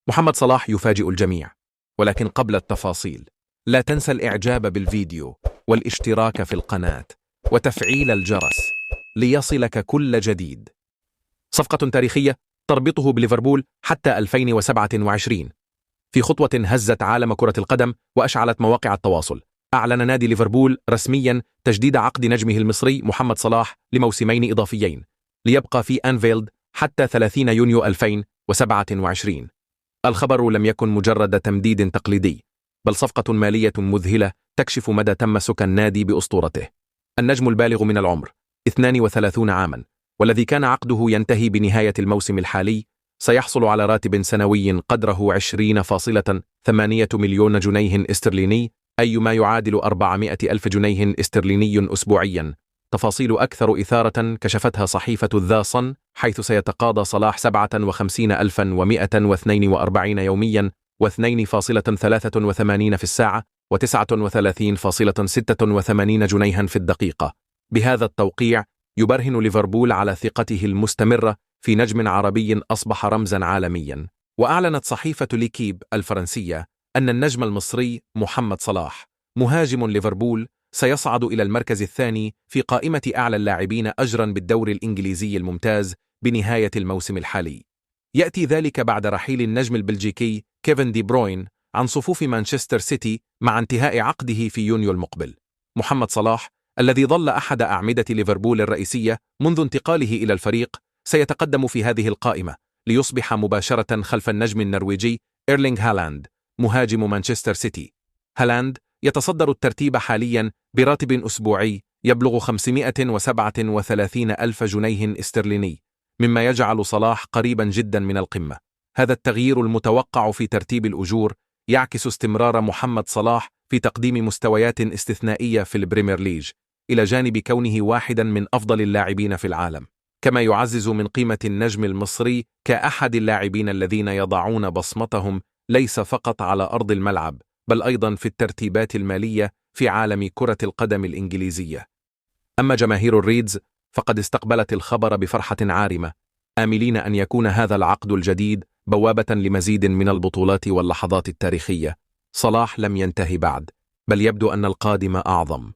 محمد صلاح يفاجئ الجميع، ولكن قبل التفاصيل لا تنسى الإعجاب بالفيديو والاشتراك في القناة وتفعيل الجرس ليصلك كل جديد. صفقة تاريخية تربطه بليفربول حتى 2027 في خطوة هزت عالم كرة القدم وأشعلت مواقع التواصل. أعلن نادي ليفربول رسميا تجديد عقد نجمه المصري محمد صلاح لموسمين إضافيين ليبقى في أنفيلد حتى 30 يونيو 2027. الخبر لم يكن مجرد تمديد تقليدي، بل صفقة مالية مذهلة تكشف مدى تمسك النادي بأسطورته. النجم البالغ من العمر 32 عاما، والذي كان عقده ينتهي بنهاية الموسم الحالي، سيحصل على راتب سنوي قدره 20.8 مليون جنيه استرليني، أي ما يعادل 400 ألف جنيه استرليني أسبوعيا. تفاصيل أكثر إثارة كشفتها صحيفة ذا صن، حيث سيتقاضى صلاح 57,142 يوميا و2.83 في الساعة و39.86 جنيها في الدقيقة. بهذا التوقيع يبرهن ليفربول على ثقته المستمرة في نجم عربي أصبح رمزا عالميا. وأعلنت صحيفة ليكيب الفرنسية أن النجم المصري محمد صلاح مهاجم ليفربول سيصعد إلى المركز الثاني في قائمة أعلى اللاعبين أجرا بالدوري الإنجليزي الممتاز بنهاية الموسم الحالي. يأتي ذلك بعد رحيل النجم البلجيكي كيفن دي بروين عن صفوف مانشستر سيتي مع انتهاء عقده في يونيو المقبل. محمد صلاح الذي ظل أحد أعمدة ليفربول الرئيسية منذ انتقاله إلى الفريق سيتقدم في هذه القائمة ليصبح مباشرة خلف النجم النرويجي إيرلينغ هالاند مهاجم مانشستر سيتي. هالاند يتصدر الترتيب حاليا براتب أسبوعي يبلغ 537 ألف جنيه استرليني، مما يجعل صلاح قريبا جدا من القمة. هذا التغيير المتوقع في ترتيب الأجور يعكس استمرار محمد صلاح في تقديم مستويات استثنائية في البريمير ليج، إلى جانب كونه واحدا من أفضل اللاعبين في العالم، كما يعزز من قيمة النجم المصري كأحد اللاعبين الذين يضعون بصمتهم ليس فقط على أرض الملعب، بل أيضا في الترتيبات المالية في عالم كرة القدم الإنجليزية. أما جماهير الريدز فقد استقبلت الخبر بفرحة عارمة، آملين أن يكون هذا العقد الجديد بوابة لمزيد من البطولات واللحظات التاريخية. صلاح لم ينتهي بعد، بل يبدو أن القادم أعظم.